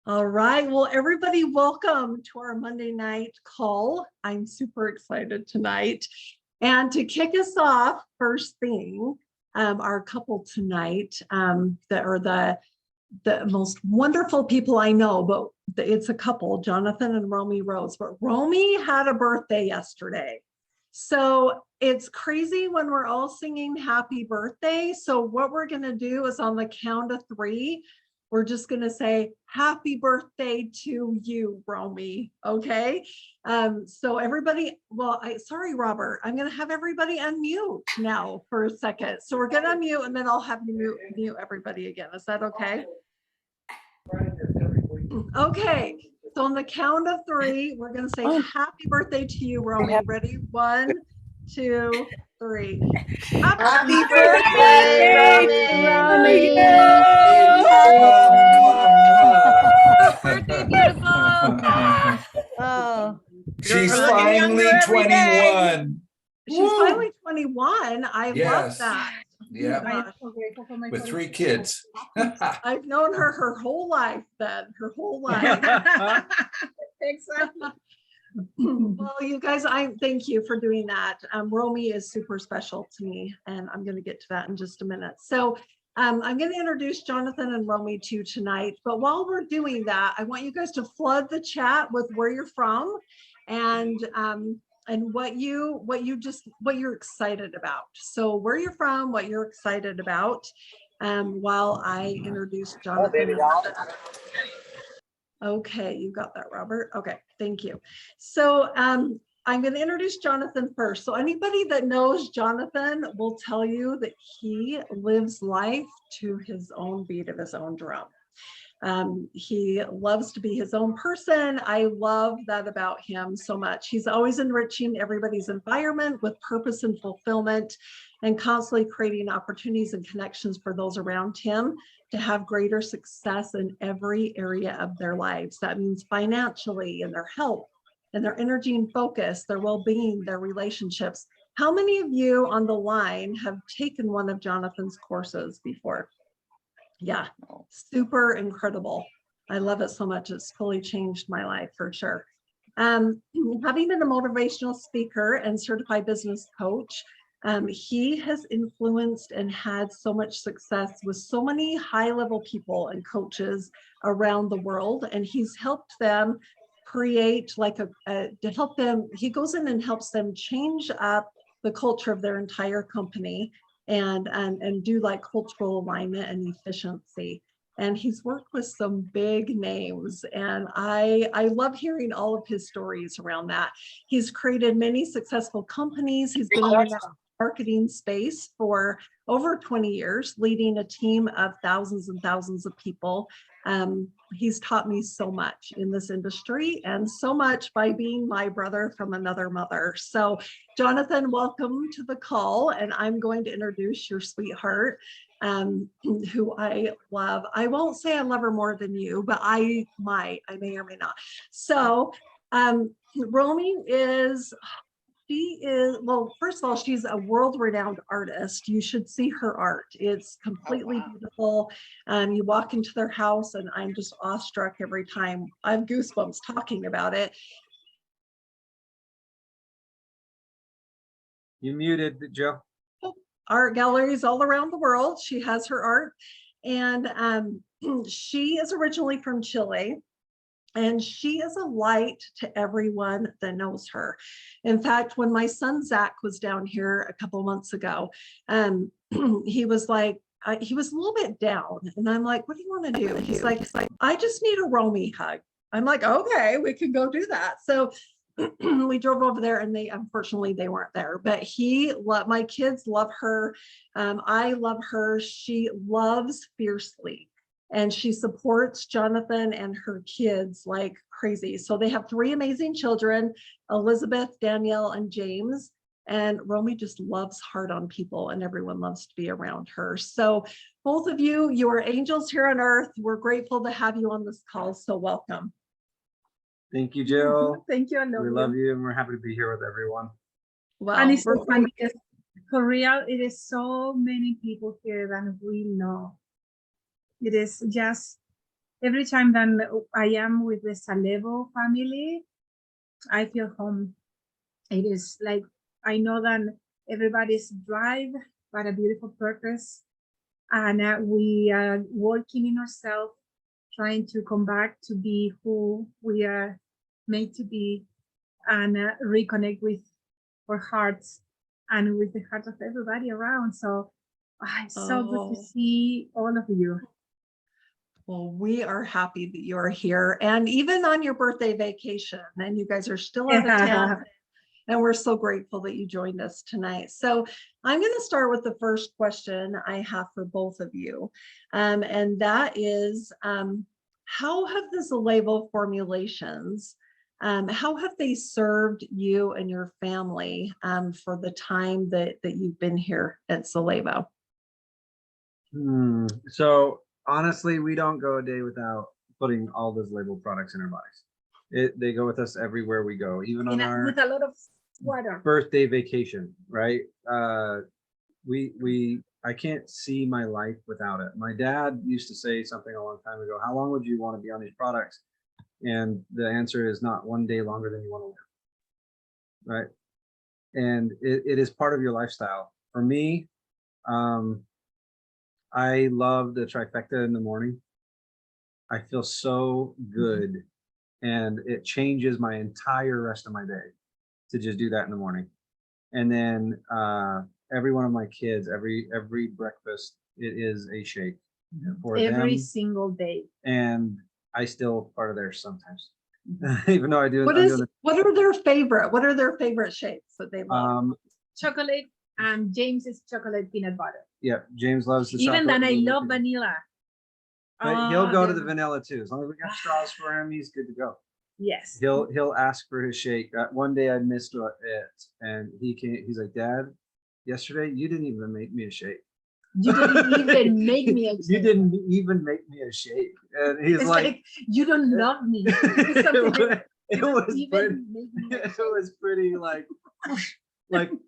All right. Well, everybody, welcome to our Monday night call. I'm super excited tonight. And to kick us off, first thing, our couple tonight that are the most wonderful people I know, but it's a couple, Jonathan and Rommy Rhoades. But Rommy had a birthday yesterday. So it's crazy when we're all singing happy birthday. So what we're going to do is on the count of three, we're just going to say happy birthday to you, Rommy. Okay. So everybody, sorry, Robert, I'm going to have everybody unmute now for a second. So we're going to unmute and then I'll have you mute everybody again. Is that okay? Okay. So on the count of three, we're going to say happy birthday to you, Rommy. Ready? 1, 2, 3. Happy birthday, Rommy! Birthday, beautiful. Oh, She's finally 21. She's finally 21. I love that. Yeah. With 3 kids. I've known her whole life then, her whole life. Exactly. Well, you guys, I thank you for doing that. Rommy is super special to me, and I'm going to get to that in just a minute. So I'm going to introduce Jonathan and Rommy to you tonight. But while we're doing that, I want you guys to flood the chat with where you're from and what you're excited about. So where you're from, what you're excited about, while I introduce Jonathan. Okay, you got that, Robert. Okay, thank you. So I'm going to introduce Jonathan first. So anybody that knows Jonathan will tell you that he lives life to his own beat of his own drum. He loves to be his own person. I love that about him so much. He's always enriching everybody's environment with purpose and fulfillment, and constantly creating opportunities and connections for those around him to have greater success in every area of their lives. That means financially, and their health, and their energy and focus, their well-being, their relationships. How many of you on the line have taken one of Jonathan's courses before? Yeah, super incredible. I love it so much. It's fully changed my life for sure. Having been a motivational speaker and certified business coach, he has influenced and had so much success with so many high-level people and coaches around the world, and he's helped them create to help them. He goes in and helps them change up the culture of their entire company and do like cultural alignment and efficiency. And he's worked with some big names, and I love hearing all of his stories around that. He's created many successful companies. He's been in the marketing space for over 20 years, leading a team of thousands and thousands of people. He's taught me so much in this industry, and so much by being my brother from another mother. So Jonathan, welcome to the call, and I'm going to introduce your sweetheart, who I love. I won't say I love her more than you, but I may or may not. So Rommy well, first of all, she's a world-renowned artist. You should see her art. It's completely beautiful. You walk into their house and I'm just awestruck every time. I have goosebumps talking about it. You muted, Joe. Art galleries all around the world. She has her art, and she is originally from Chile. And she is a light to everyone that knows her. In fact, when my son Zach was down here a couple months ago, he was like, he was a little bit down, and I'm like, what do you want to do? He's like, I just need a Rommy hug. I'm like, okay, we can go do that. So we drove over there, and unfortunately they weren't there, but my kids love her. I love her. She loves fiercely. And she supports Jonathan and her kids like crazy. So they have 3 amazing children, Elizabeth, Danielle, and James. And Rommy just loves hard on people, and everyone loves to be around her. So both of you, you are angels here on earth. We're grateful to have you on this call. So welcome. Thank you, Jill. Thank you. We love you, and we're happy to be here with everyone. Well, and it's so fun because for real, it is so many people here that we know. It is just every time that I am with the Salevo family, I feel home. It is like, I know that everybody's drive, but a beautiful purpose. And we are working in ourselves, trying to come back to be who we are made to be, and reconnect with our hearts and with the heart of everybody around. So it's so good to see all of you. Well, we are happy that you are here, and even on your birthday vacation, and you guys are still out of town. And we're so grateful that you joined us tonight. So I'm going to start with the first question I have for both of you. And that is, how have the Zalevo formulations, how have they served you and your family for the time that you've been here at Zalevo? So honestly, we don't go a day without putting all those labeled products in our bodies. They go with us everywhere we go, even on our with a lot of water. birthday vacation, right? I can't see my life without it. My dad used to say something a long time ago, how long would you want to be on these products? And the answer is not one day longer than you want to live, right? And it is part of your lifestyle. For me, I love the trifecta in the morning. I feel so good, and it changes my entire rest of my day to just do that in the morning. And then every one of my kids, every breakfast, it is a shake for every them. Single day. And I still part of theirs sometimes, even though I do. What are their favorite shakes that they love? Chocolate, and James is chocolate peanut butter. Yeah, James loves the even chocolate. then I love vanilla. But he'll go to the vanilla too. As long as we got straws for him, he's good to go. Yes. He'll ask for his shake. One day I missed it, and he's like, Dad, yesterday you didn't even make me a shake. You didn't even make me a shake. You didn't even make me a shake. And he's like, you don't love me. It was pretty like,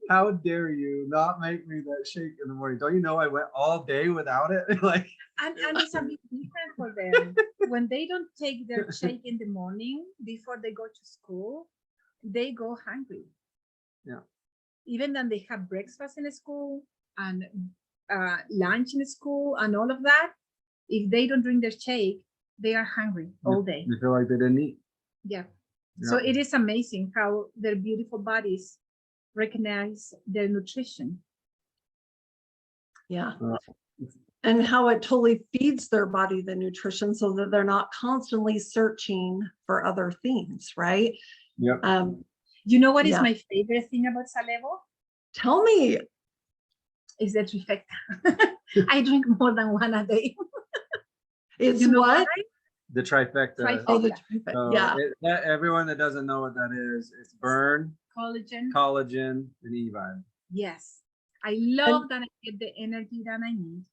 how dare you not make me that shake in the morning? Don't you know I went all day without it? Like, and it's a bit different for them. When they don't take their shake in the morning before they go to school, they go hungry. Yeah. Even then they have breakfast in school and lunch in school and all of that. If they don't drink their shake, they are hungry all day. They feel like they didn't eat. Yeah. So it is amazing how their beautiful bodies recognize their nutrition. Yeah. And how it totally feeds their body the nutrition so that they're not constantly searching for other things, right? Yep. You know what is my favorite thing about Salevo? Tell me. Is the trifecta. I drink more than one a day. It's what? The trifecta. Oh, the trifecta. So yeah. Everyone that doesn't know what that is, it's burn, collagen, and E-Vibe. Yes. I love that I get the energy that I need,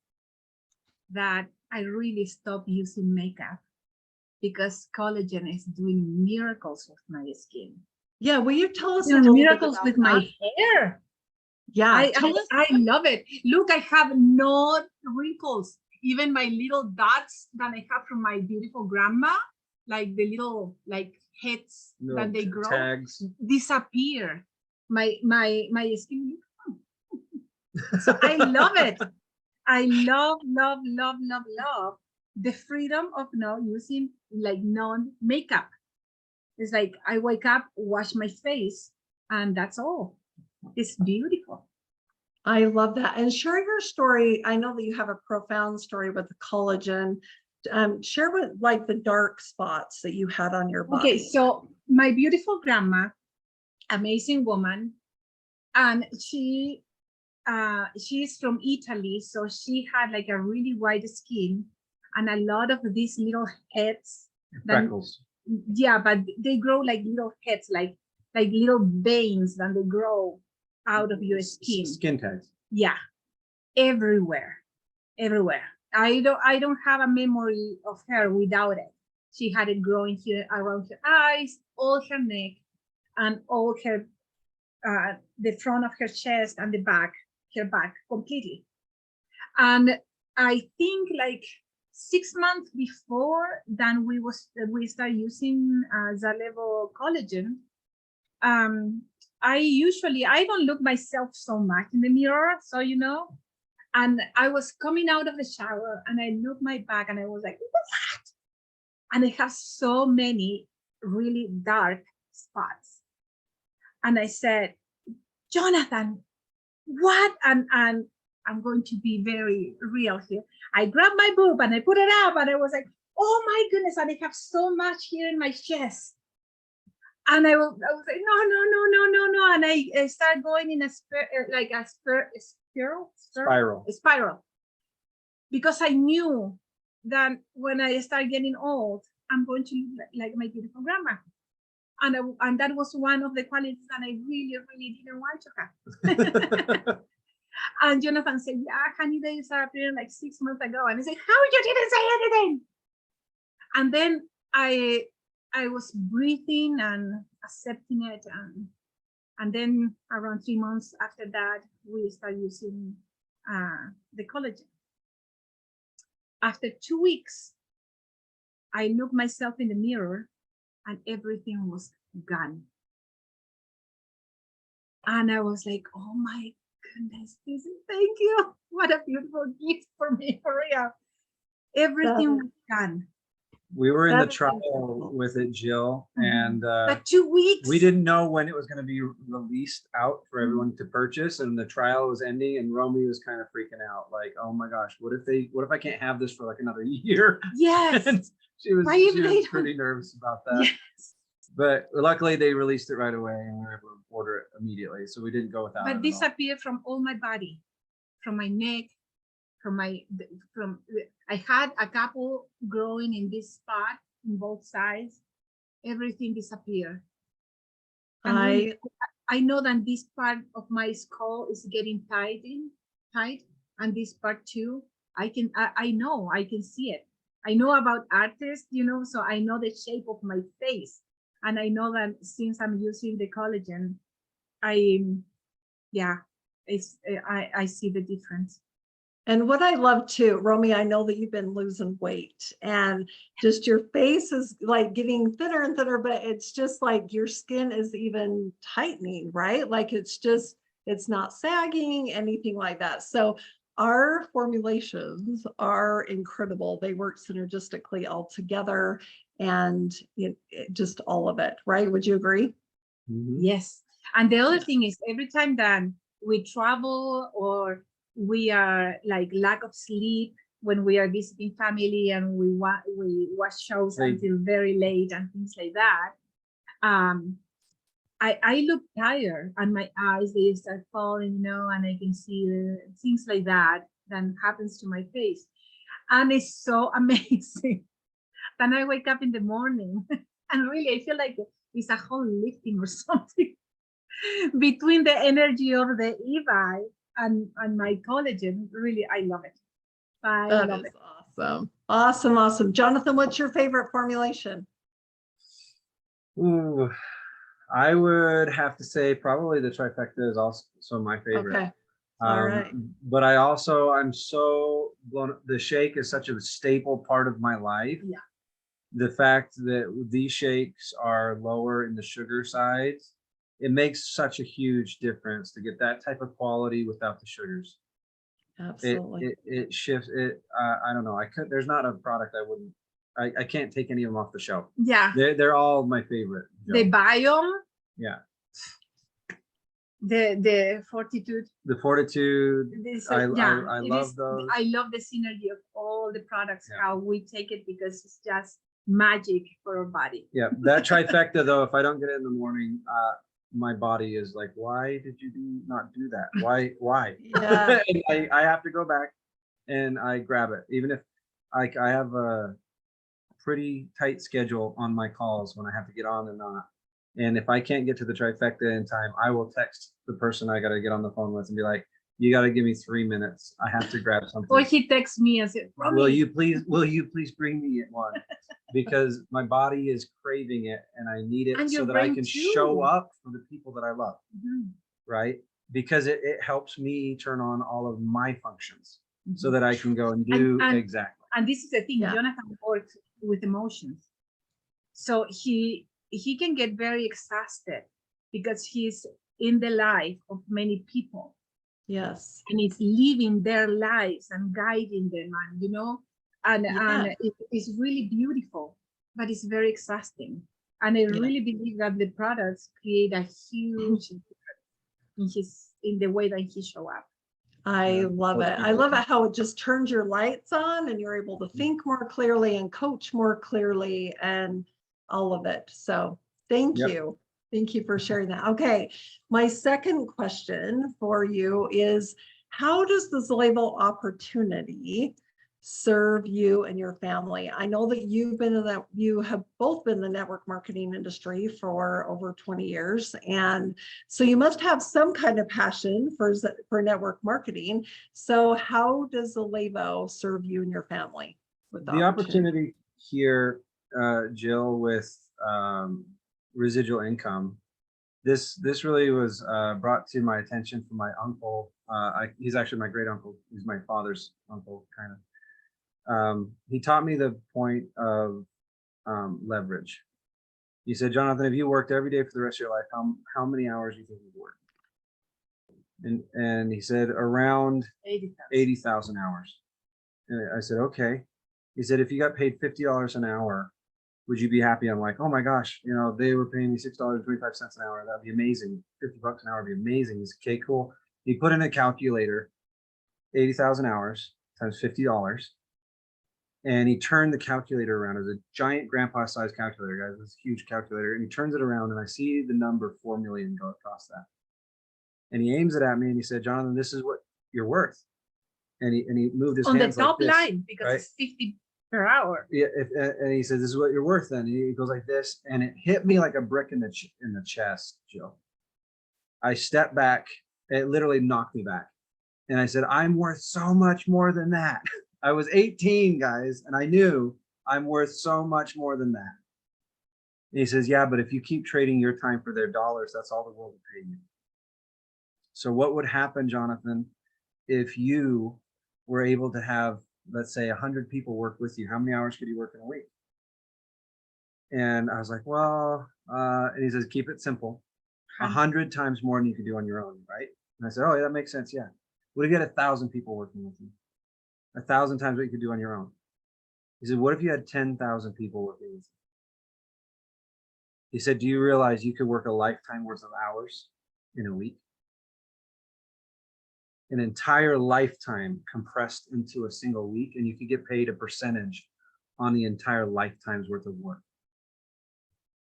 that I really stop using makeup, because collagen is doing miracles with my skin. Yeah, will you tell us miracles with my hair? Yeah, I love it. Look, I have no wrinkles. Even my little dots that I have from my beautiful grandma, like the little heads that they grow, tags disappear. My skin. So I love it. I love the freedom of not using non-makeup. It's like I wake up, wash my face, and that's all. It's beautiful. I love that. And share your story. I know that you have a profound story with the collagen. Share with the dark spots that you had on your body. Okay, so my beautiful grandma, amazing woman, and she's from Italy, so she had a really white skin and a lot of these little heads. Freckles. Yeah, but they grow like little heads, like little veins that they grow out of your skin. Skin tags. Yeah, everywhere. I don't have a memory of her without it. She had it growing here around her eyes, all her neck, and all her the front of her chest and her back completely. And I think 6 months before then we start using Zalevo collagen. I don't look myself so much in the mirror, so you know. And I was coming out of the shower and I looked my back and I was like, what's that? And I have so many really dark spots. And I said, Jonathan, what? And I'm going to be very real here. I grabbed my boob and I put it up and I was like, oh my goodness, and I have so much here in my chest. And I was like, no. And I started going in a spiral. Because I knew that when I start getting old, I'm going to look like my beautiful grandma. And that was one of the qualities that I really, really didn't want to have. And Jonathan said, yeah, honey, they started appearing like 6 months ago. And I said, how you didn't say anything? And then I was breathing and accepting it. And then around 3 months after that, we started using the collagen. After 2 weeks, I looked myself in the mirror and everything was gone. And I was like, oh my goodness, thank you. What a beautiful gift for me, for real. Everything was gone. We were in the trial with it, Jill, and but 2 weeks. we didn't know when it was going to be released out for everyone to purchase, and the trial was ending, and Rommy was kind of freaking out, like, "Oh my gosh, what if I can't have this for like another year?" Yes. And she was pretty nervous about that. Yes. But luckily, they released it right away, and we were able to order it immediately, so we didn't go without it. But this appeared from all my body, from my neck, I had a couple growing in this spot in both sides. Everything disappeared. And I know that this part of my skull is getting tight, and this part too. I know, I can see it. I know about artists, you know, so I know the shape of my face. And I know that since I'm using the collagen, I see the difference. And what I love too, Rommy, I know that you've been losing weight and just your face is like getting thinner and thinner, but it's just like your skin is even tightening, right? Like it's not sagging, anything like that. So our formulations are incredible. They work synergistically all together and just all of it, right? Would you agree? Mm-hmm. Yes. And the other thing is every time that we travel or we are like lack of sleep when we are visiting family and we watch shows until very late and things like that. I look tired and my eyes, they start falling, you know, and I can see things like that happens to my face. And it's so amazing. Then I wake up in the morning and really I feel like it's a whole lifting or something between the energy of the Evi and my collagen. Really, I love it. I love it. Awesome. Jonathan, what's your favorite formulation? Ooh, I would have to say probably the trifecta is also my favorite. Okay. All right. But I'm so blown. The shake is such a staple part of my life. Yeah. The fact that these shakes are lower in the sugar sides, it makes such a huge difference to get that type of quality without the sugars. Absolutely. It shifts it. I don't know. There's not a product I can't take any of them off the shelf. Yeah. They're all my favorite. The Biome. Yeah. The Fortitude. The Fortitude. I love those. I love the synergy of all the products, how we take it, because it's just magic for our body. Yeah. That trifecta though, if I don't get it in the morning, my body is like, why did you not do that? Why? Yeah. And I have to go back and I grab it. Even if I have a pretty tight schedule on my calls when I have to get on and not. And if I can't get to the trifecta in time, I will text the person I got to get on the phone with and be like, you got to give me 3 minutes. I have to grab something. Or he texts me and says, will you please bring me one? Because my body is craving it and I need it so that I can show up for the people that I love. Mm-hmm. Right? Because it helps me turn on all of my functions so that I can go and do exactly. And this is the thing, Yeah. Jonathan works with emotions. So he can get very exhausted because he's in the life of many people. Yes. And it's living their lives and guiding them, and and it's really beautiful, but it's very exhausting. And I really believe that the products create a huge difference in the way that he show up. I love it. I love it how it just turns your lights on and you're able to think more clearly and coach more clearly and all of it. So thank you. Thank you for sharing that. Okay. My second question for you is, how does this label opportunity serve you and your family? I know that you have both been in the network marketing industry for over 20 years. And so you must have some kind of passion for network marketing. So how does the label serve you and your family? With The opportunity here, Jill, with residual income, this really was brought to my attention from my uncle. He's actually my great uncle. He's my father's uncle, kind of. He taught me the point of leverage. He said, Jonathan, if you worked every day for the rest of your life, how many hours do you think you've worked? And he said around 80,000 hours. And I said, okay. He said, if you got paid $50 an hour, would you be happy? I'm like, oh my gosh, they were paying me $6.25 an hour. That'd be amazing. $50 an hour would be amazing. He's okay, cool. He put in a calculator, 80,000 hours times $50. And he turned the calculator around. It was a giant grandpa-sized calculator, guys. This huge calculator. And he turns it around, and I see the number 4 million go across that. And he aims it at me, and he said, Jonathan, this is what you're worth. And he moved his hands on the top like this, line, because right? it's 50 per hour. Yeah, and he said, this is what you're worth. Then he goes like this, and it hit me like a brick in the chest, Jill. I stepped back. It literally knocked me back. And I said, I'm worth so much more than that. I was 18, guys, and I knew I'm worth so much more than that. And he says, yeah, but if you keep trading your time for their dollars, that's all the world will pay you. So what would happen, Jonathan, if you were able to have, let's say, 100 people work with you? How many hours could you work in a week? And I was like, well, and he says, keep it simple. 100 times more than you could do on your own, right? And I said, oh, yeah, that makes sense. Yeah. What if you had 1,000 people working with you? 1,000 times what you could do on your own. He said, what if you had 10,000 people working with you? He said, do you realize you could work a lifetime worth of hours in a week? An entire lifetime compressed into a single week, and you could get paid a percentage on the entire lifetime's worth of work.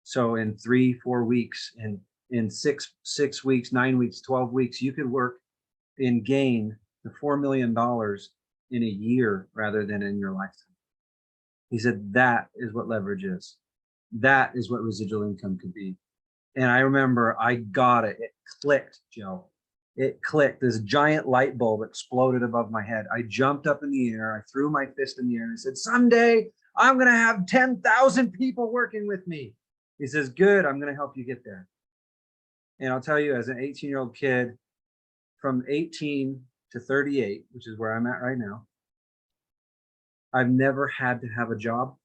So in 3-4 weeks, and in 6 weeks, 9 weeks, 12 weeks, you could work and gain the $4 million in a year rather than in your lifetime. He said, that is what leverage is. That is what residual income could be. And I remember I got it. It clicked, Joe. It clicked. This giant light bulb exploded above my head. I jumped up in the air. I threw my fist in the air and I said, someday I'm going to have 10,000 people working with me. He says, good, I'm going to help you get there. And I'll tell you, as an 18-year-old kid, from 18 to 38, which is where I'm at right now, I've never had to have a job,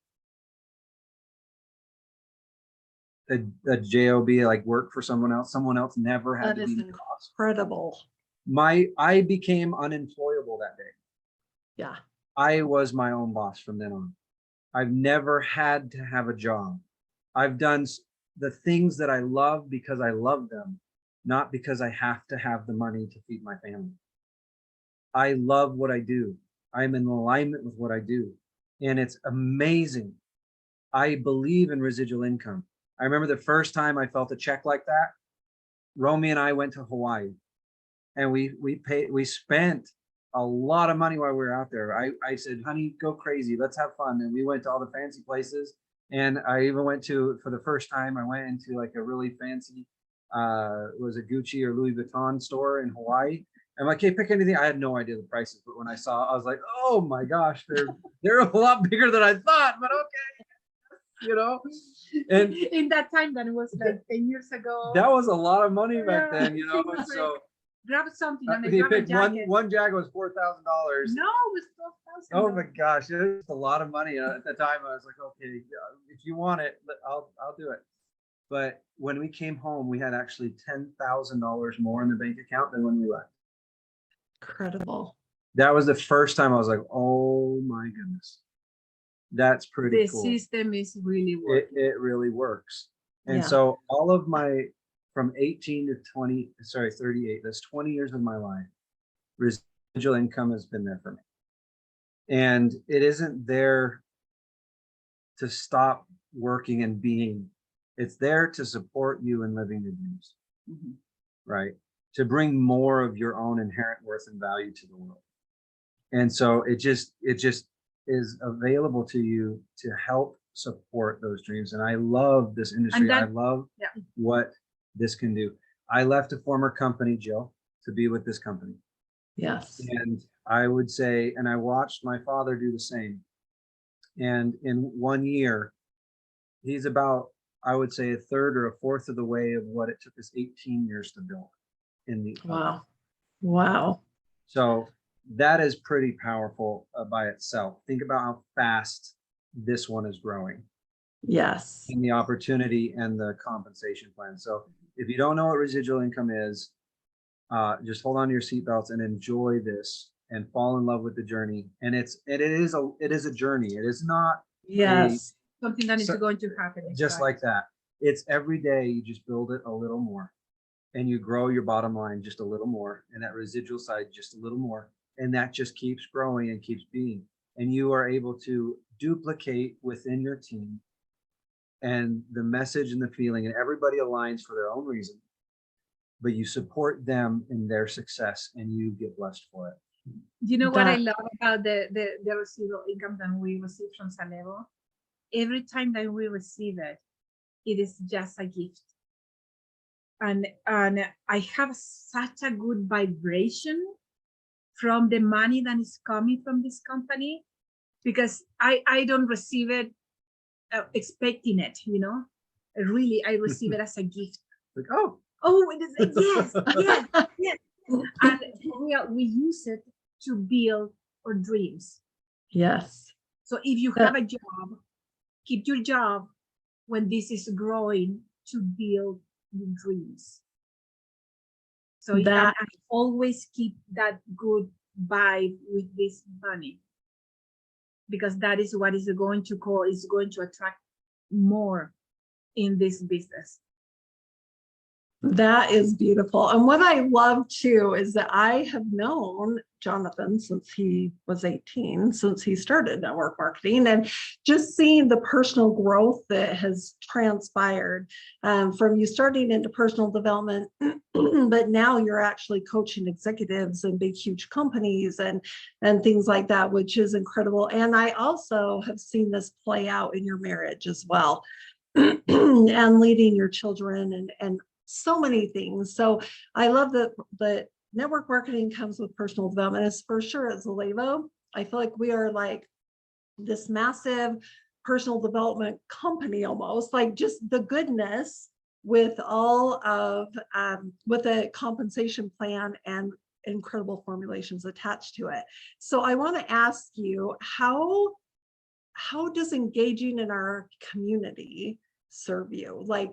a job, like work for someone else. Someone else never had to be the cost. Incredible. I became unemployable that day. Yeah. I was my own boss from then on. I've never had to have a job. I've done the things that I love because I love them, not because I have to have the money to feed my family. I love what I do. I'm in alignment with what I do. And it's amazing. I believe in residual income. I remember the first time I felt a check like that. Rommy and I went to Hawaii, and we spent a lot of money while we were out there. I said, honey, go crazy. Let's have fun. And we went to all the fancy places. And I even went to, for the first time, I went into like a really fancy, was it Gucci or Louis Vuitton store in Hawaii. I'm like, hey, pick anything. I had no idea the prices, but when I saw, I was like, oh my gosh, they're a lot bigger than I thought, but okay. And in that time, that was like 10 years ago. That was a lot of money back then, So grab something. he picked one jacket was $4,000. No, it was Oh my gosh, it was a lot of money at the time. I was like, okay, if you want it, I'll do it. But when we came home, we had actually $10,000 more in the bank account than when we left. Incredible. That was the first time I was like, oh my goodness, that's pretty The cool. system is really working. It really works. And Yeah. so all of my, from 18 to 20, sorry, 38, that's 20 years of my life, residual income has been there for me. And it isn't there to stop working and being, it's there to support you in living your dreams, right? To bring more of your own inherent worth and value to the world. And so it just is available to you to help support those dreams. And I love this industry. I love what this can do. I left a former company, Jill, to be with this company. Yes. And I would say, and I watched my father do the same. And in 1 year, he's about, I would say, a third or a fourth of the way of what it took us 18 years to build in the Wow. Wow. So that is pretty powerful by itself. Think about how fast this one is growing. Yes. And the opportunity and the compensation plan. So if you don't know what residual income is, just hold on to your seatbelts and enjoy this and fall in love with the journey. And it is a journey. It is not Something that is going to happen. Just like that. It's every day you just build it a little more and you grow your bottom line just a little more and that residual side just a little more. And that just keeps growing and keeps being. And you are able to duplicate within your team and the message and the feeling, and everybody aligns for their own reason, but you support them in their success and you get blessed for it. You know what I love about the residual income that we receive from Salevo? Every time that we receive it, it is just a gift. And I have such a good vibration from the money that is coming from this company, because I don't receive it expecting it, you know. Really, I receive it as a gift. Like, it is, yes. And we use it to build our dreams. Yes. So if you have a job, keep your job when this is growing to build your dreams. So I always keep that good vibe with this money, because that is what is going to attract more in this business. That is beautiful. And what I love too is that I have known Jonathan since he was 18, since he started network marketing, and just seeing the personal growth that has transpired from you starting into personal development, but now you're actually coaching executives in big, huge companies and things like that, which is incredible. And I also have seen this play out in your marriage as well, and leading your children and so many things. So I love that the network marketing comes with personal development. As for sure as Salevo, I feel like we are like this massive personal development company, almost like just the goodness with all of with a compensation plan and incredible formulations attached to it. So I want to ask you, how does engaging in our community serve you? Like,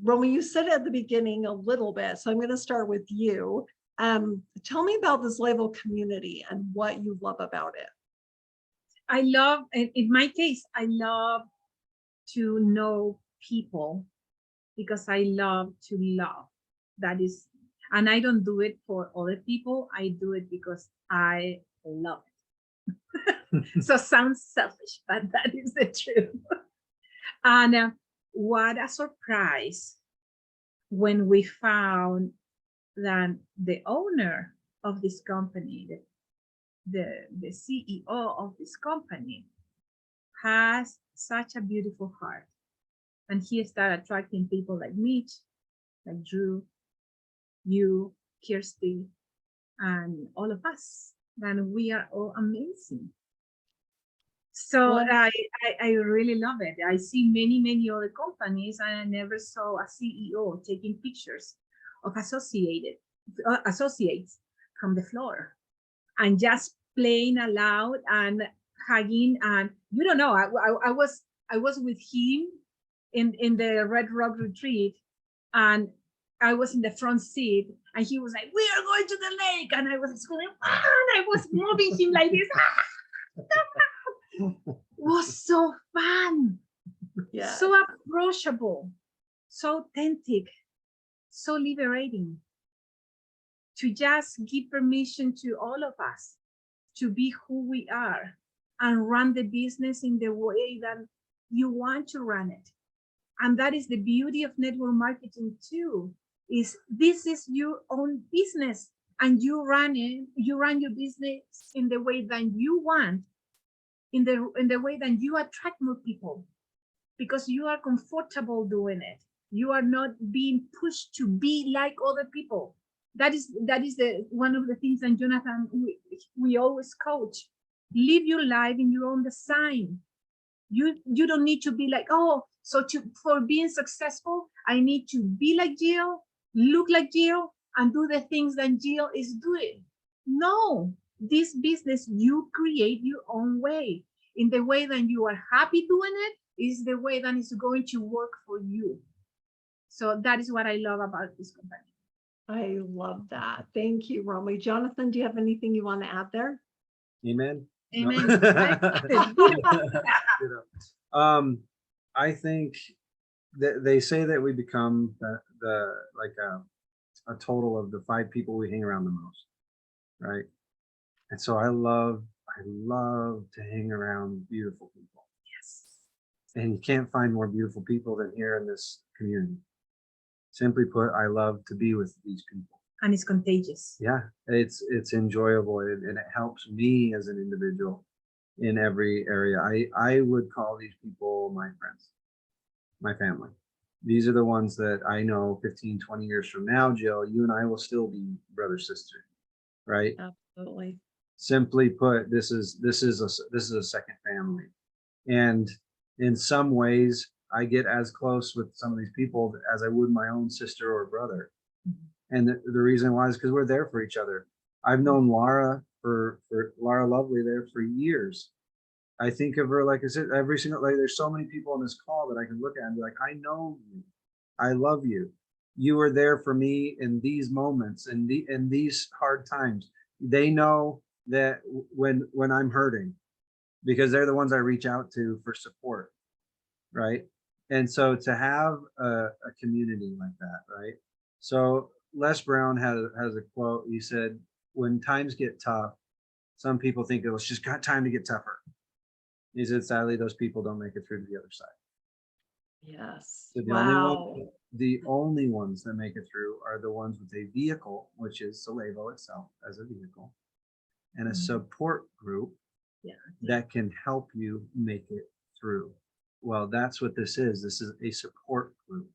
Rommy, you said at the beginning a little bit, so I'm going to start with you. Tell me about this Salevo community and what you love about it. I love, in my case, I love to know people because I love to love. That is, and I don't do it for other people. I do it because I love it. So sounds selfish, but that is the truth. And what a surprise when we found that the owner of this company, the CEO of this company, has such a beautiful heart. And he started attracting people like Mitch, like Drew, you, Kirsty, and all of us. And we are all amazing. So I really love it. I see many other companies, and I never saw a CEO taking pictures of associates from the floor and just playing aloud and hugging, and you don't know, I was with him in the Red Rock retreat, and I was in the front seat, and he was like, "We are going to the lake," and I was going, "Ah," and I was moving him like this. It was so fun, Yeah. so approachable, so authentic, so liberating, to just give permission to all of us to be who we are and run the business in the way that you want to run it. And that is the beauty of network marketing too, is this is your own business, and you run your business in the way that you want, in the way that you attract more people, because you are comfortable doing it. You are not being pushed to be like other people. That is the one of the things that Jonathan, we always coach. Live your life in your own design. You don't need to be like, oh, so for being successful, I need to be like Jill, look like Jill, and do the things that Jill is doing. No, this business, you create your own way. In the way that you are happy doing it is the way that it's going to work for you. So that is what I love about this company. I love that. Thank you, Rommy. Jonathan, do you have anything you want to add there? Amen. Amen. I think that they say that we become the like a total of the 5 people we hang around the most, right? And so I love to hang around beautiful people. Yes. And you can't find more beautiful people than here in this community. Simply put, I love to be with these people. And it's contagious. Yeah, it's enjoyable, and it helps me as an individual in every area. I would call these people my friends, my family. These are the ones that I know 15, 20 years from now, Jill, you and I will still be brother, sister, right? Absolutely. Simply put, this is a second family. And in some ways, I get as close with some of these people as I would my own sister or brother. And the reason why is because we're there for each other. I've known Laura for Laura Lovely there for years. I think of her, like I said, every single, like, there's so many people on this call that I can look at and be like, I know you, I love you. You were there for me in these moments and in these hard times. They know that when I'm hurting, because they're the ones I reach out to for support, right? And so to have a community like that, right? So Les Brown has a quote. He said, when times get tough, some people think it's just got time to get tougher. He said, sadly, those people don't make it through to the other side. Yes. So the only ones that make it through are the ones with a vehicle, which is Solevo itself as a vehicle, and a support group that can help you make it through. Well, that's what this is. This is a support group.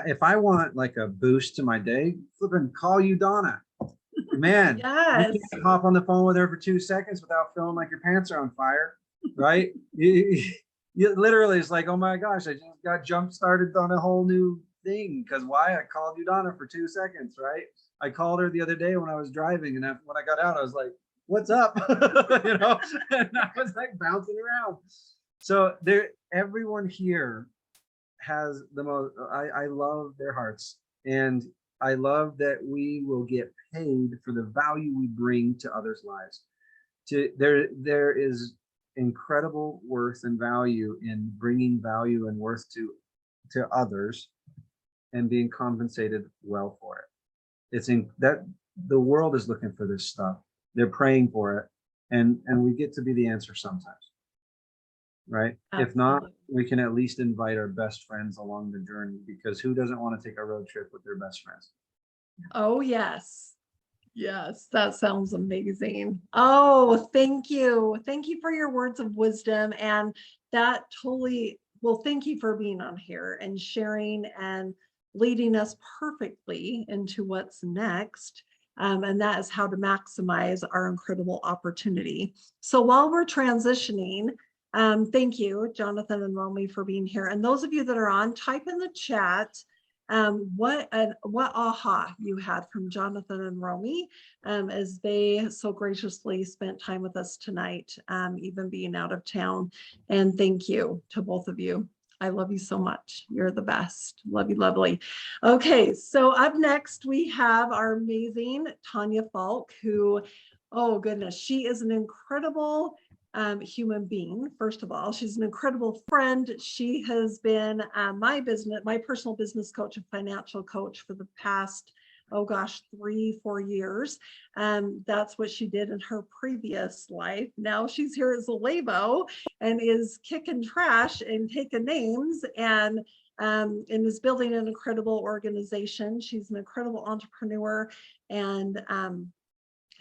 If I want like a boost to my day, flipping call you, Donna. Man, yes. You can't hop on the phone with her for 2 seconds without feeling like your pants are on fire, right? You literally, it's like, oh my gosh, I just got jump started on a whole new thing. Because why? I called you, Donna, for 2 seconds, right? I called her the other day when I was driving, and when I got out, I was like, what's up? You know, and I was like bouncing around. So everyone here has the most, I love their hearts, and I love that we will get paid for the value we bring to others' lives. There is incredible worth and value in bringing value and worth to others and being compensated well for it. It's in that the world is looking for this stuff. They're praying for it, and we get to be the answer sometimes. Right? Absolutely. If not, we can at least invite our best friends along the journey, because who doesn't want to take a road trip with their best friends? Oh, yes. Yes, that sounds amazing. Oh, thank you. Thank you for your words of wisdom. And that totally, well, thank you for being on here and sharing and leading us perfectly into what's next. And that is how to maximize our incredible opportunity. So while we're transitioning, thank you, Jonathan and Rommy, for being here. And those of you that are on, type in the chat what aha you had from Jonathan and Rommy as they so graciously spent time with us tonight, even being out of town. And thank you to both of you. I love you so much. You're the best. Love you, lovely. Okay, so up next we have our amazing Tanya Falk, who, oh goodness, she is an incredible human being. First of all, she's an incredible friend. She has been my personal business coach and financial coach for the past, oh gosh, 3-4 years. That's what she did in her previous life. Now she's here as a Labo and is kicking trash and taking names and is building an incredible organization. She's an incredible entrepreneur, and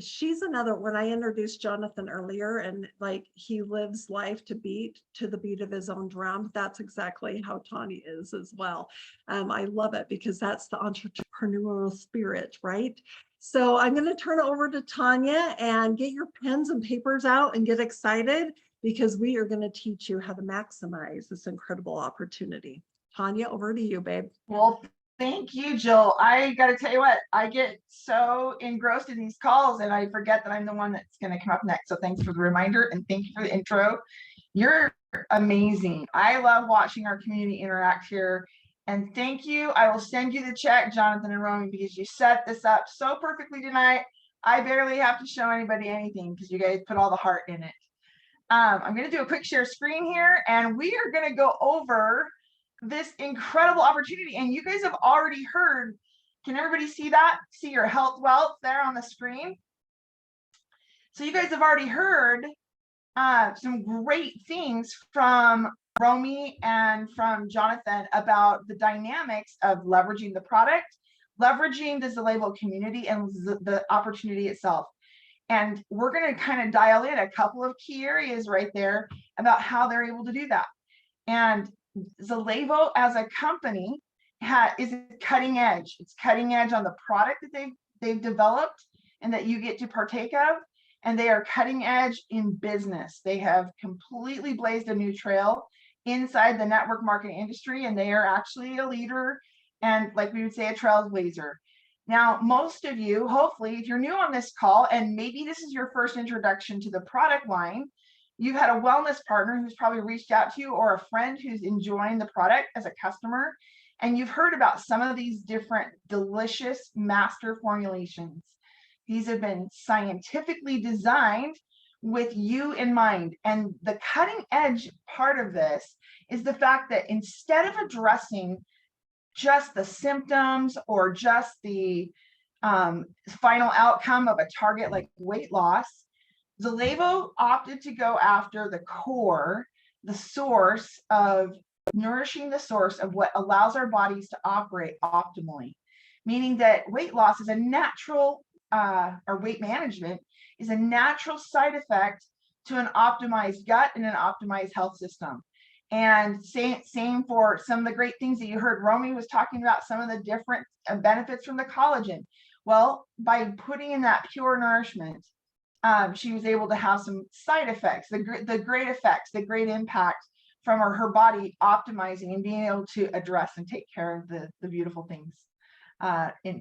she's another, when I introduced Jonathan earlier, and like he lives life to the beat of his own drum, that's exactly how Tanya is as well. I love it because that's the entrepreneurial spirit, right? So I'm going to turn it over to Tanya, and get your pens and papers out and get excited, because we are going to teach you how to maximize this incredible opportunity. Tanya, over to you, babe. Well, thank you, Jill. I got to tell you what, I get so engrossed in these calls and I forget that I'm the one that's going to come up next. So thanks for the reminder and thank you for the intro. You're amazing. I love watching our community interact here. And thank you. I will send you the check, Jonathan and Rommy, because you set this up so perfectly tonight. I barely have to show anybody anything because you guys put all the heart in it. I'm going to do a quick share screen here, and we are going to go over this incredible opportunity. And you guys have already heard, can everybody see that? See your health wealth there on the screen? So you guys have already heard some great things from Rommy and from Jonathan about the dynamics of leveraging the product, leveraging the Zalevo community, and the opportunity itself. And we're going to kind of dial in a couple of key areas right there about how they're able to do that. And Zalevo as a company is cutting edge. It's cutting edge on the product that they've developed and that you get to partake of. And they are cutting edge in business. They have completely blazed a new trail inside the network marketing industry, and they are actually a leader and, like we would say, a trailblazer. Now, most of you, hopefully, if you're new on this call and maybe this is your first introduction to the product line, you've had a wellness partner who's probably reached out to you, or a friend who's enjoying the product as a customer, and you've heard about some of these different delicious master formulations. These have been scientifically designed with you in mind. And the cutting edge part of this is the fact that instead of addressing just the symptoms or just the final outcome of a target like weight loss, Zalevo opted to go after the core, the source of nourishing the source of what allows our bodies to operate optimally. Meaning that weight loss is a natural, or weight management is a natural side effect to an optimized gut and an optimized health system. And same for some of the great things that you heard. Rommy was talking about some of the different benefits from the collagen. Well, by putting in that pure nourishment, she was able to have some side effects, the great effects, the great impact from her body optimizing and being able to address and take care of the beautiful things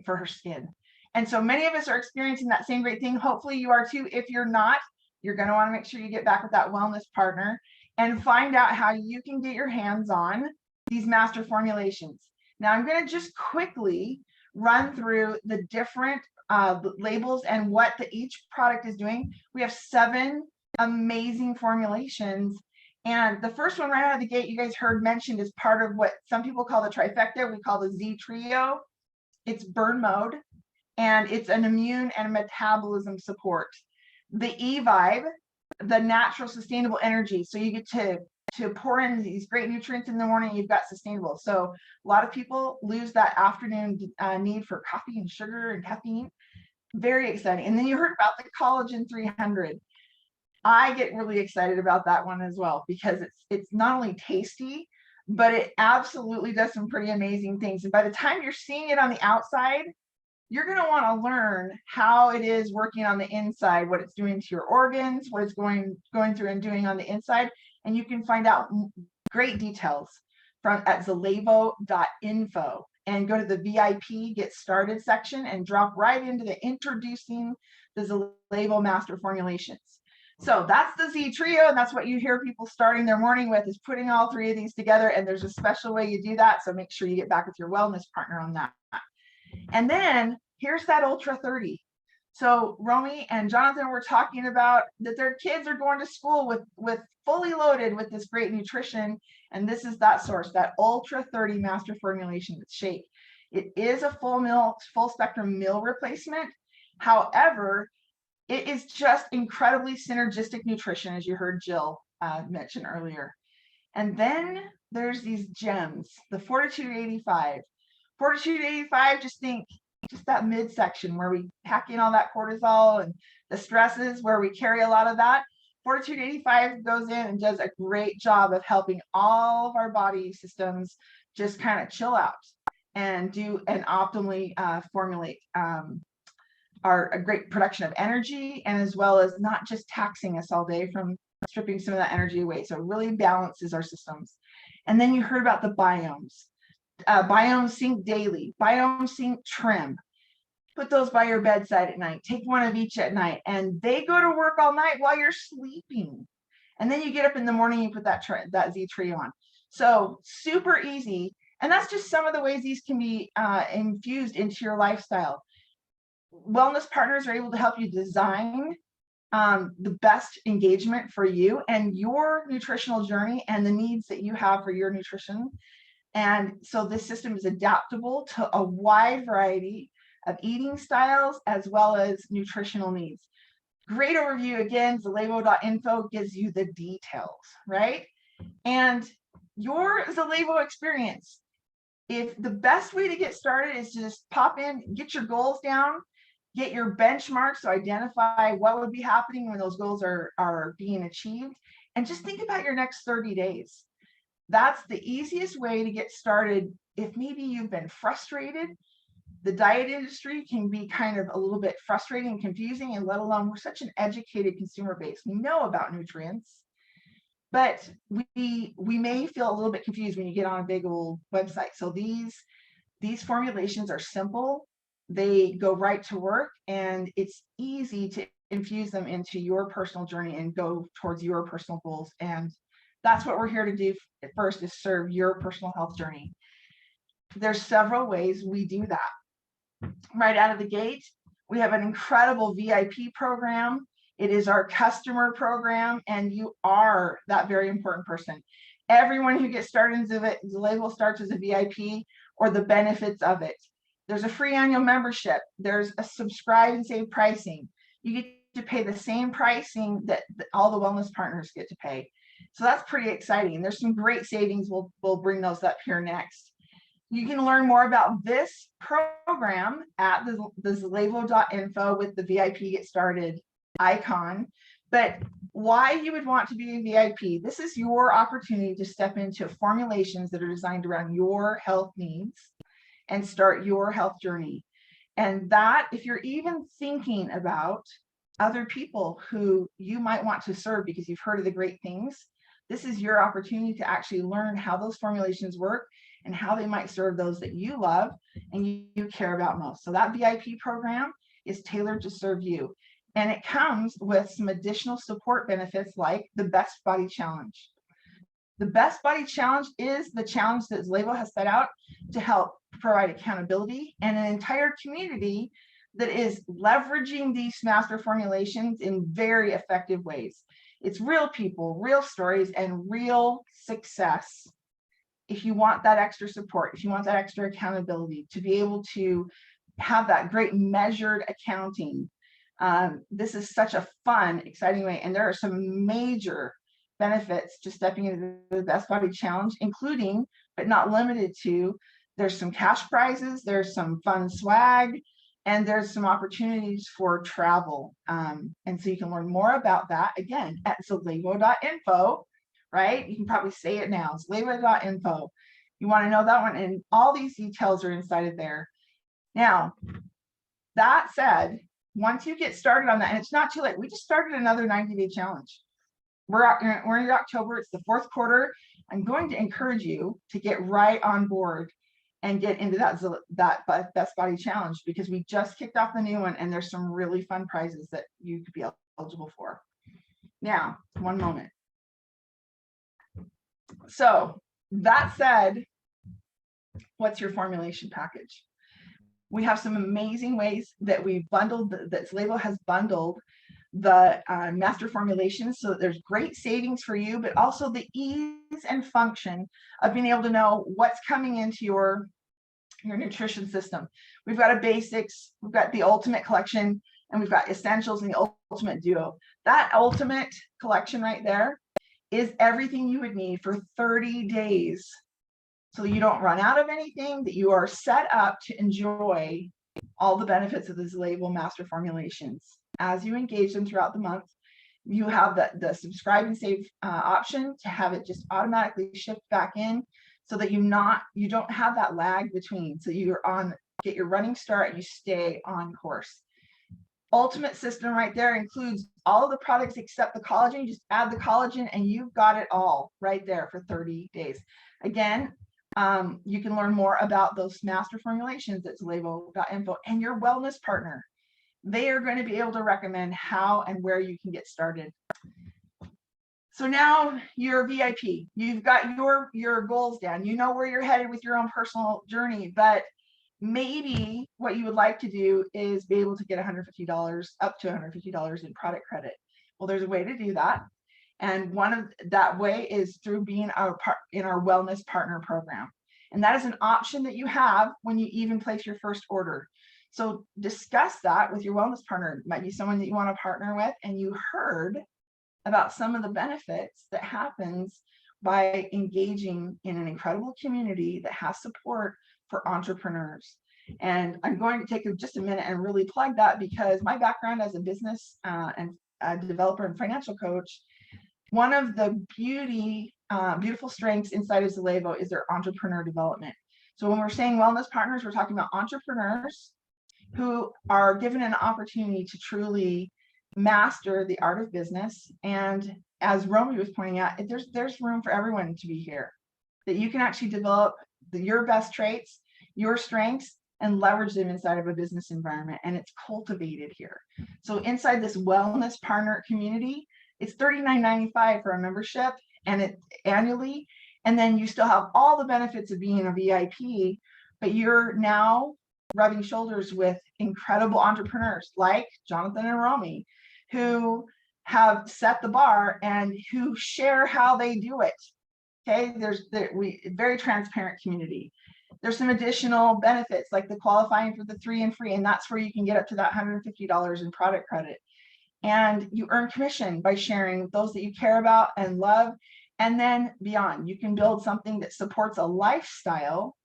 for her skin. And so many of us are experiencing that same great thing. Hopefully you are too. If you're not, you're going to want to make sure you get back with that wellness partner and find out how you can get your hands on these master formulations. Now I'm going to just quickly run through the different labels and what each product is doing. We have 7 amazing formulations. And the first one right out of the gate, you guys heard mentioned, is part of what some people call the trifecta. We call the Z trio. It's burn mode, and it's an immune and metabolism support. The E vibe, the natural sustainable energy. So you get to pour in these great nutrients in the morning, you've got sustainable. So a lot of people lose that afternoon need for coffee and sugar and caffeine. Very exciting. And then you heard about the collagen 300. I get really excited about that one as well, because it's not only tasty, but it absolutely does some pretty amazing things. And by the time you're seeing it on the outside, you're going to want to learn how it is working on the inside, what it's doing to your organs, what it's going through and doing on the inside. And you can find out great details at zalevo.info. and go to the VIP Get Started section and drop right into the Introducing the Zalevo Master Formulations. So that's the Z Trio, and that's what you hear people starting their morning with, is putting all 3 of these together, and there's a special way you do that, so make sure you get back with your wellness partner on that. And then here's that Ultra 30. So Rommy and Jonathan were talking about that their kids are going to school with fully loaded with this great nutrition, and this is that source, that Ultra 30 Master Formulation with shake. It is a full spectrum meal replacement. However, it is just incredibly synergistic nutrition, as you heard Jill mention earlier. And then there's these gems, the Fortitude 85. Fortitude 85, just think, just that midsection where we pack in all that cortisol and the stresses, where we carry a lot of that. Fortitude 85 goes in and does a great job of helping all of our body systems just kind of chill out and do and optimally formulate a great production of energy, and as well as not just taxing us all day from stripping some of that energy away. So it really balances our systems. And then you heard about the biomes. Biome Sync Daily, Biome Sync Trim. Put those by your bedside at night. Take one of each at night, and they go to work all night while you're sleeping. And then you get up in the morning, you put that Z Trio on. So super easy. And that's just some of the ways these can be infused into your lifestyle. Wellness partners are able to help you design the best engagement for you and your nutritional journey and the needs that you have for your nutrition. And so this system is adaptable to a wide variety of eating styles as well as nutritional needs. Great overview. Again, Zalevo.info gives you the details, right? And your Zalevo experience, if the best way to get started is to just pop in, get your goals down, get your benchmarks, so identify what would be happening when those goals are being achieved, and just think about your next 30 days. That's the easiest way to get started. If maybe you've been frustrated, the diet industry can be kind of a little bit frustrating and confusing, and let alone we're such an educated consumer base. We know about nutrients, but we may feel a little bit confused when you get on a big old website. So these formulations are simple. They go right to work, and it's easy to infuse them into your personal journey and go towards your personal goals. And that's what we're here to do at first, is serve your personal health journey. There's several ways we do that. Right out of the gate, we have an incredible VIP program. It is our customer program, and you are that very important person. Everyone who gets started in Zalevo starts as a VIP, or the benefits of it. There's a free annual membership. There's a subscribe and save pricing. You get to pay the same pricing that all the wellness partners get to pay. So that's pretty exciting. There's some great savings. We'll bring those up here next. You can learn more about this program at the Zalevo.info with the VIP Get Started icon. But why you would want to be a VIP, this is your opportunity to step into formulations that are designed around your health needs and start your health journey. And that, if you're even thinking about other people who you might want to serve because you've heard of the great things, this is your opportunity to actually learn how those formulations work and how they might serve those that you love and you care about most. So that VIP program is tailored to serve you. And it comes with some additional support benefits like the Best Body Challenge. The Best Body Challenge is the challenge that Zalevo has set out to help provide accountability and an entire community that is leveraging these master formulations in very effective ways. It's real people, real stories, and real success. If you want that extra support, if you want that extra accountability, to be able to have that great measured accounting, this is such a fun, exciting way. And there are some major benefits to stepping into the Best Body Challenge, including, but not limited to, there's some cash prizes, there's some fun swag, and there's some opportunities for travel. And so you can learn more about that, again, at Zalevo.info, right? You can probably say it now, Zalevo.info. You want to know that one, and all these details are inside of there. Now, that said, once you get started on that, and it's not too late, we just started another 90-day challenge. We're in October, it's the fourth quarter. I'm going to encourage you to get right on board and get into that Best Body Challenge, because we just kicked off the new one and there's some really fun prizes that you could be eligible for. Now, one moment. So that said, what's your formulation package? We have some amazing ways that we've bundled, that Zalevo has bundled the master formulations, so that there's great savings for you, but also the ease and function of being able to know what's coming into your nutrition system. We've got a basics, we've got the ultimate collection, and we've got essentials and the ultimate duo. That ultimate collection right there is everything you would need for 30 days. So you don't run out of anything, that you are set up to enjoy all the benefits of the Zalevo master formulations. As you engage them throughout the month, you have the subscribe and save option to have it just automatically shift back in, so that you don't have that lag between. So you're on, get your running start and you stay on course. Ultimate system right there includes all of the products except the collagen. You just add the collagen and you've got it all right there for 30 days. Again, you can learn more about those master formulations at Zalevo.info, and your wellness partner. They are going to be able to recommend how and where you can get started. So now you're a VIP. You've got your goals down. You know where you're headed with your own personal journey, but maybe what you would like to do is be able to get $150, up to $150 in product credit. Well, there's a way to do that. And one of that way is through being in our wellness partner program. And that is an option that you have when you even place your first order. So discuss that with your wellness partner. It might be someone that you want to partner with, and you heard about some of the benefits that happens by engaging in an incredible community that has support for entrepreneurs. And I'm going to take just a minute and really plug that, because my background as a business and a developer and financial coach, one of the beautiful strengths inside of Zalevo is their entrepreneur development. So when we're saying wellness partners, we're talking about entrepreneurs who are given an opportunity to truly master the art of business. And as Rommy was pointing out, there's room for everyone to be here, that you can actually develop your best traits, your strengths, and leverage them inside of a business environment. And it's cultivated here. So inside this wellness partner community, it's $39.95 for a membership, and it's annually. And then you still have all the benefits of being a VIP, but you're now rubbing shoulders with incredible entrepreneurs like Jonathan and Rommy, who have set the bar and who share how they do it. Okay, there's very transparent community. There's some additional benefits like the qualifying for the 3 and free, and that's where you can get up to that $150 in product credit. And you earn commission by sharing with those that you care about and love. And then beyond, you can build something that supports a lifestyle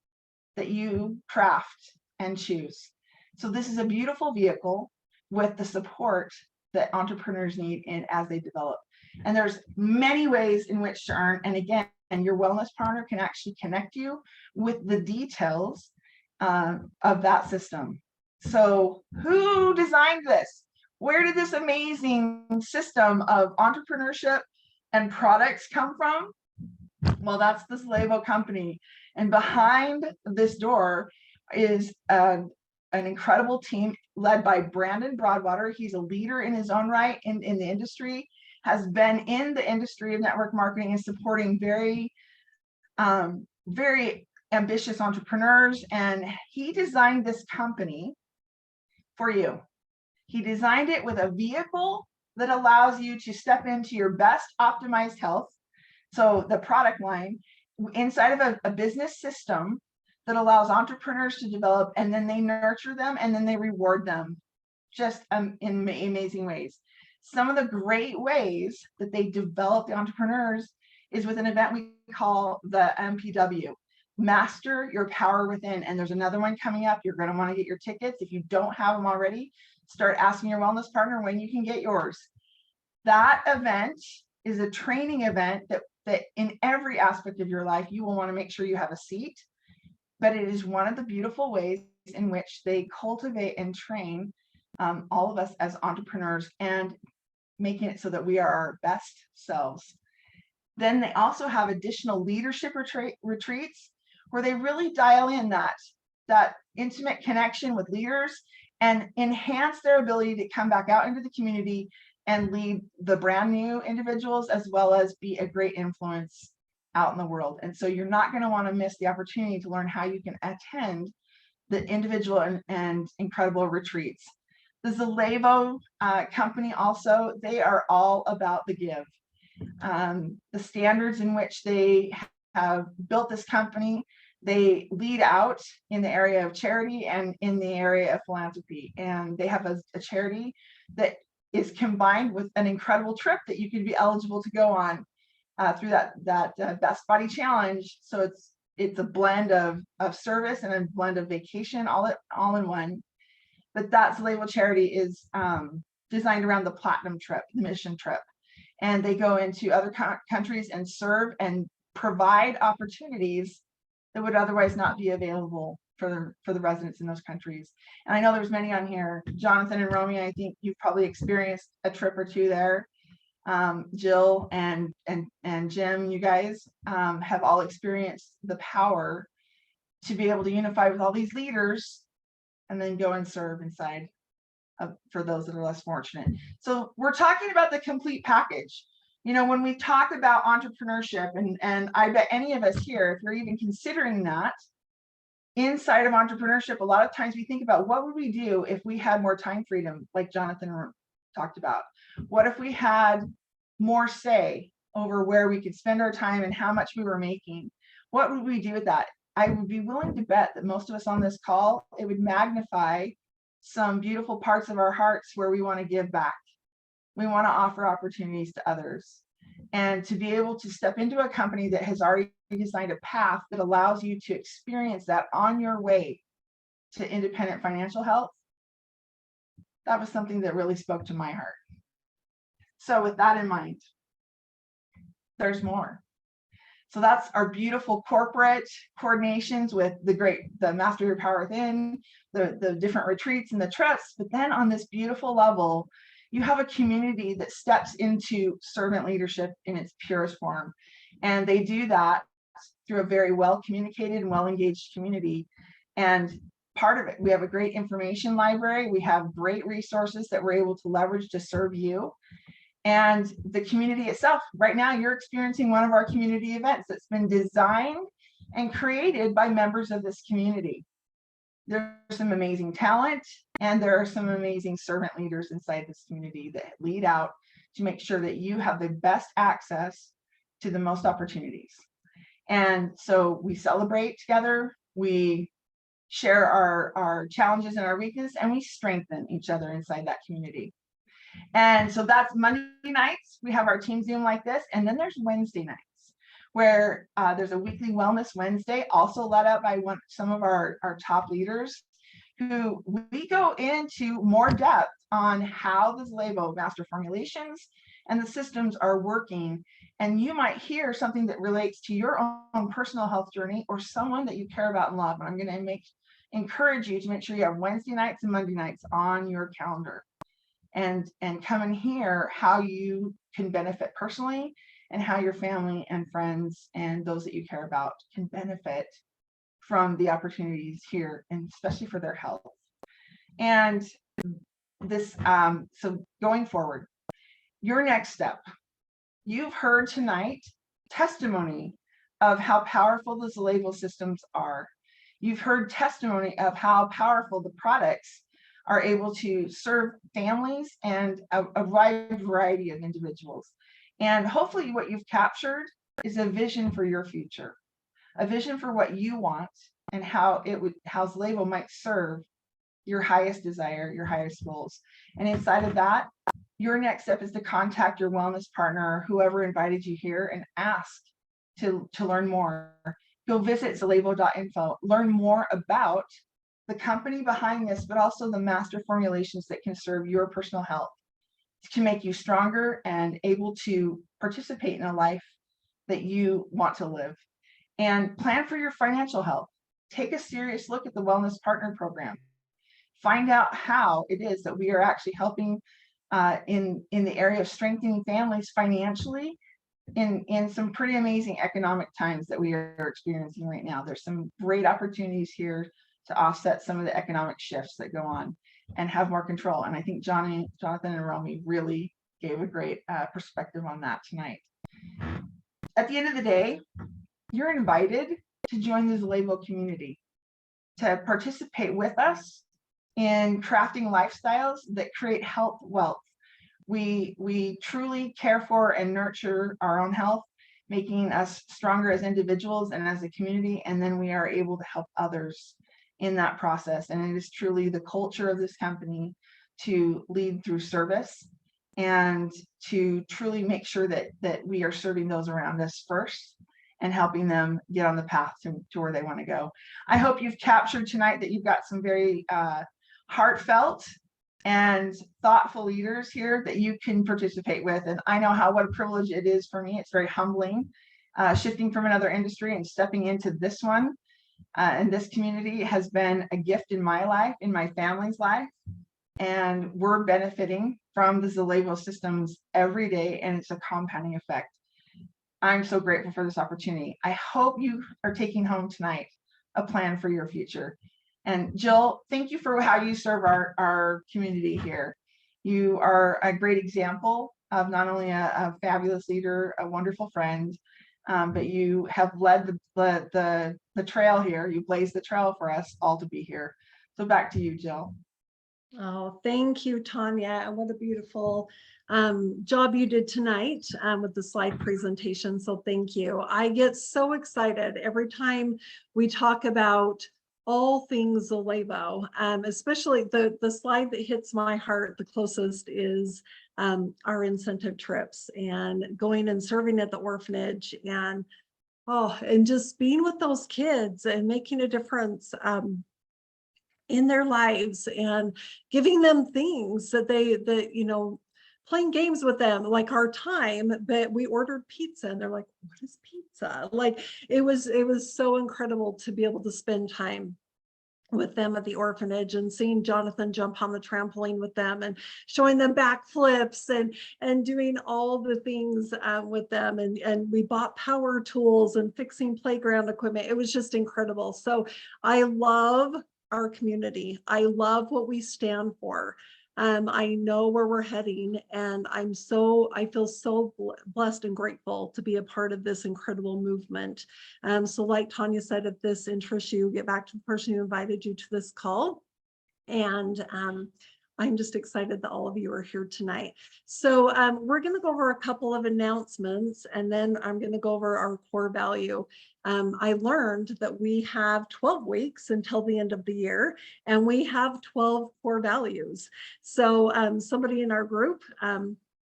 that you craft and choose. So this is a beautiful vehicle with the support that entrepreneurs need as they develop. And there's many ways in which to earn. And again, your wellness partner can actually connect you with the details of that system. So who designed this? Where did this amazing system of entrepreneurship and products come from? Well, that's the Zalevo company. And behind this door is an incredible team led by Brandon Broadwater. He's a leader in his own right in the industry, has been in the industry of network marketing and supporting very ambitious entrepreneurs. And he designed this company for you. He designed it with a vehicle that allows you to step into your best optimized health. So the product line inside of a business system that allows entrepreneurs to develop, and then they nurture them, and then they reward them just in amazing ways. Some of the great ways that they develop the entrepreneurs is with an event we call the MPW, Master Your Power Within. And there's another one coming up. You're going to want to get your tickets. If you don't have them already, start asking your wellness partner when you can get yours. That event is a training event that in every aspect of your life, you will want to make sure you have a seat. But it is one of the beautiful ways in which they cultivate and train all of us as entrepreneurs and making it so that we are our best selves. Then they also have additional leadership retreats where they really dial in that intimate connection with leaders and enhance their ability to come back out into the community and lead the brand new individuals, as well as be a great influence out in the world. And so you're not going to want to miss the opportunity to learn how you can attend the individual and incredible retreats. The Zalevo company also, they are all about the give. The standards in which they have built this company, they lead out in the area of charity and in the area of philanthropy. And they have a charity that is combined with an incredible trip that you could be eligible to go on through that Best Body Challenge. So it's a blend of service and a blend of vacation all in one. But that Zalevo charity is designed around the platinum trip, the mission trip. And they go into other countries and serve and provide opportunities that would otherwise not be available for the residents in those countries. And I know there's many on here. Jonathan and Rommy, I think you've probably experienced a trip or two there. Jill and Jim, you guys have all experienced the power to be able to unify with all these leaders and then go and serve inside for those that are less fortunate. So we're talking about the complete package. You know, when we talk about entrepreneurship, and I bet any of us here, if you're even considering that, inside of entrepreneurship, a lot of times we think about what would we do if we had more time freedom, like Jonathan talked about. What if we had more say over where we could spend our time and how much we were making? What would we do with that? I would be willing to bet that most of us on this call, it would magnify some beautiful parts of our hearts where we want to give back. We want to offer opportunities to others. And to be able to step into a company that has already designed a path that allows you to experience that on your way to independent financial health, that was something that really spoke to my heart. So with that in mind, there's more. So that's our beautiful corporate coordinations with the Master Your Power Within, the different retreats and the trips. But then on this beautiful level, you have a community that steps into servant leadership in its purest form. And they do that through a very well communicated and well engaged community. And part of it, we have a great information library. We have great resources that we're able to leverage to serve you. And the community itself, right now you're experiencing one of our community events that's been designed and created by members of this community. There's some amazing talent, and there are some amazing servant leaders inside this community that lead out to make sure that you have the best access to the most opportunities. And so we celebrate together, we share our challenges and our weaknesses, and we strengthen each other inside that community. And so that's Monday nights. We have our team Zoom like this. And then there's Wednesday nights where there's a weekly wellness Wednesday, also led up by some of our top leaders, who we go into more depth on how the Zalevo master formulations and the systems are working. And you might hear something that relates to your own personal health journey or someone that you care about and love. And I'm going to encourage you to make sure you have Wednesday nights and Monday nights on your calendar. And come and hear how you can benefit personally and how your family and friends and those that you care about can benefit from the opportunities here, and especially for their health. And this, so going forward, your next step, you've heard tonight testimony of how powerful the Zalevo systems are. You've heard testimony of how powerful the products are able to serve families and a wide variety of individuals. And hopefully what you've captured is a vision for your future, a vision for what you want and how Zalevo might serve your highest desire, your highest goals. And inside of that, your next step is to contact your wellness partner or whoever invited you here and ask to learn more. Go visit zalevo.info, learn more about the company behind this, but also the master formulations that can serve your personal health to make you stronger and able to participate in a life that you want to live. And plan for your financial health. Take a serious look at the Wellness Partner Program. Find out how it is that we are actually helping in the area of strengthening families financially in some pretty amazing economic times that we are experiencing right now. There's some great opportunities here to offset some of the economic shifts that go on and have more control. And I think Jonathan and Rommy really gave a great perspective on that tonight. At the end of the day, you're invited to join the Zalevo community, to participate with us in crafting lifestyles that create health wealth. We truly care for and nurture our own health, making us stronger as individuals and as a community, and then we are able to help others in that process. And it is truly the culture of this company to lead through service and to truly make sure that we are serving those around us first and helping them get on the path to where they want to go. I hope you've captured tonight that you've got some very heartfelt and thoughtful leaders here that you can participate with. And I know what a privilege it is for me. It's very humbling, shifting from another industry and stepping into this one. And this community has been a gift in my life, in my family's life. And we're benefiting from the Zalevo systems every day, and it's a compounding effect. I'm so grateful for this opportunity. I hope you are taking home tonight a plan for your future. And Jill, thank you for how you serve our community here. You are a great example of not only a fabulous leader, a wonderful friend, but you have led the trail here. You blazed the trail for us all to be here. So back to you, Jill. Oh, thank you, Tanya. And what a beautiful job you did tonight with the slide presentation. So thank you. I get so excited every time we talk about all things Zalevo, especially the slide that hits my heart the closest is our incentive trips and going and serving at the orphanage and just being with those kids and making a difference in their lives and giving them things that playing games with them, like our time, but we ordered pizza and they're like, what is pizza? Like it was so incredible to be able to spend time with them at the orphanage and seeing Jonathan jump on the trampoline with them and showing them backflips and doing all the things with them. And we bought power tools and fixing playground equipment. It was just incredible. So I love our community. I love what we stand for. I know where we're heading, and I feel so blessed and grateful to be a part of this incredible movement. So like Tanya said, if this interests you, get back to the person who invited you to this call. And I'm just excited that all of you are here tonight. So we're going to go over a couple of announcements, and then I'm going to go over our core value. I learned that we have 12 weeks until the end of the year, and we have 12 core values. So somebody in our group, I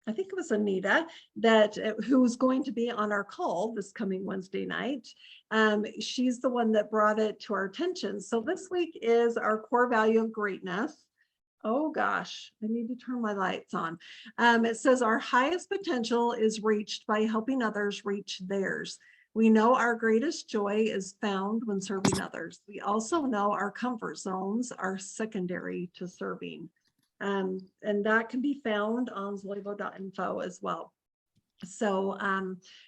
think it was Anita, who's going to be on our call this coming Wednesday night. She's the one that brought it to our attention. So this week is our core value of greatness. Oh gosh, I need to turn my lights on. It says our highest potential is reached by helping others reach theirs. We know our greatest joy is found when serving others. We also know our comfort zones are secondary to serving. And that can be found on zalevo.info as well. So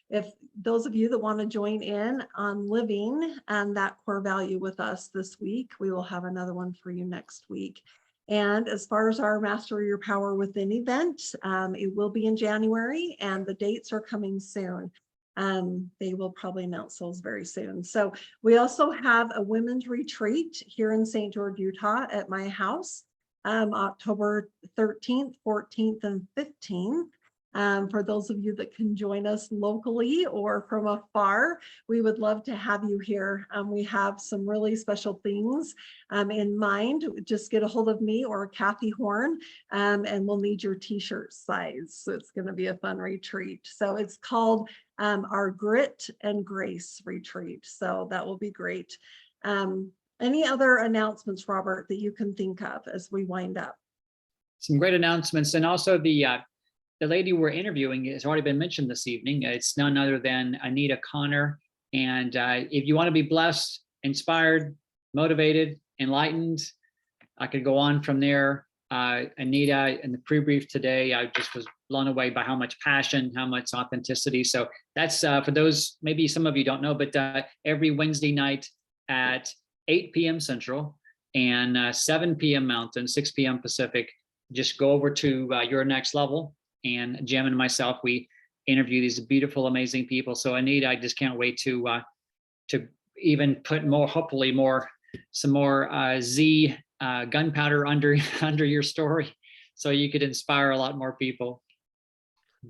if those of you that want to join in on living that core value with us this week, we will have another one for you next week. And as far as our Master Your Power Within event, it will be in January and the dates are coming soon. They will probably announce those very soon. So we also have a women's retreat here in St. George, Utah at my house, October 13th, 14th, and 15th. For those of you that can join us locally or from afar, we would love to have you here. We have some really special things in mind. Just get a hold of me or Kathy Horn, and we'll need your t-shirt size. So it's going to be a fun retreat. So it's called our Grit and Grace retreat. So that will be great. Any other announcements, Robert, that you can think of as we wind up? Some great announcements. And also the lady we're interviewing has already been mentioned this evening. It's none other than Anita Connor. And if you want to be blessed, inspired, motivated, enlightened, I could go on from there. Anita, in the pre-brief today, I just was blown away by how much passion, how much authenticity. So that's for those, maybe some of you don't know, but every Wednesday night at 8 p.m. Central and 7 p.m. Mountain, 6 p.m. Pacific, just go over to Your Next Level, and Jim and myself, we interview these beautiful, amazing people. So Anita, I just can't wait to even put more, hopefully some more Z gunpowder under your story, so you could inspire a lot more people.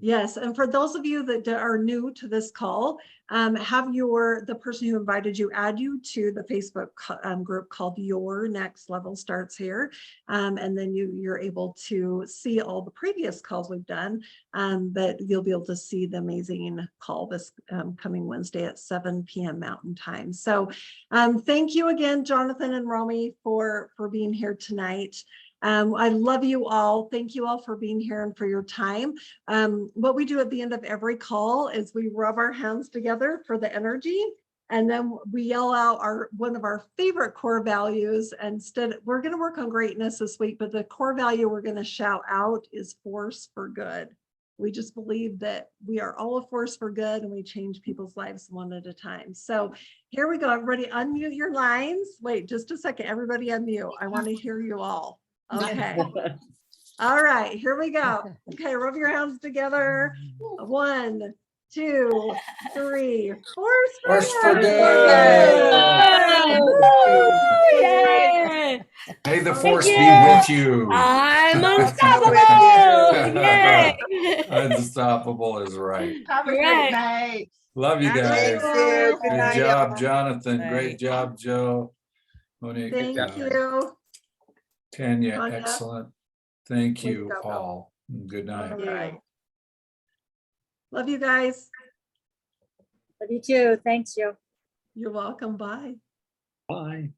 Yes, and for those of you that are new to this call, have the person who invited you add you to the Facebook group called Your Next Level Starts Here, and then you're able to see all the previous calls we've done, but you'll be able to see the amazing call this coming Wednesday at 7 p.m. Mountain Time. So thank you again, Jonathan and Rommy, for being here tonight. I love you all. Thank you all for being here and for your time. What we do at the end of every call is we rub our hands together for the energy, and then we yell out one of our favorite core values. We're going to work on greatness this week, but the core value we're going to shout out is force for good. We just believe that we are all a force for good, and we change people's lives one at a time. So here we go. Everybody unmute your lines. Wait just a second. Everybody unmute. I want to hear you all. Okay. All right, here we go. Okay, rub your hands together. 1, 2, 3. Force for good. Yay! May the force you. be with you. I'm unstoppable. Yay! Unstoppable is right. Have a great Right. night. Love you Thank guys. you. Good Good night, job, everyone. Jonathan. Night. Great job, Joe. Monique. Thank you. Tanya, Tanya. excellent. Thank Way to you go. all. Good night. All right. Love you guys. Love you too. Thanks, Joe. You're welcome. Bye. Bye.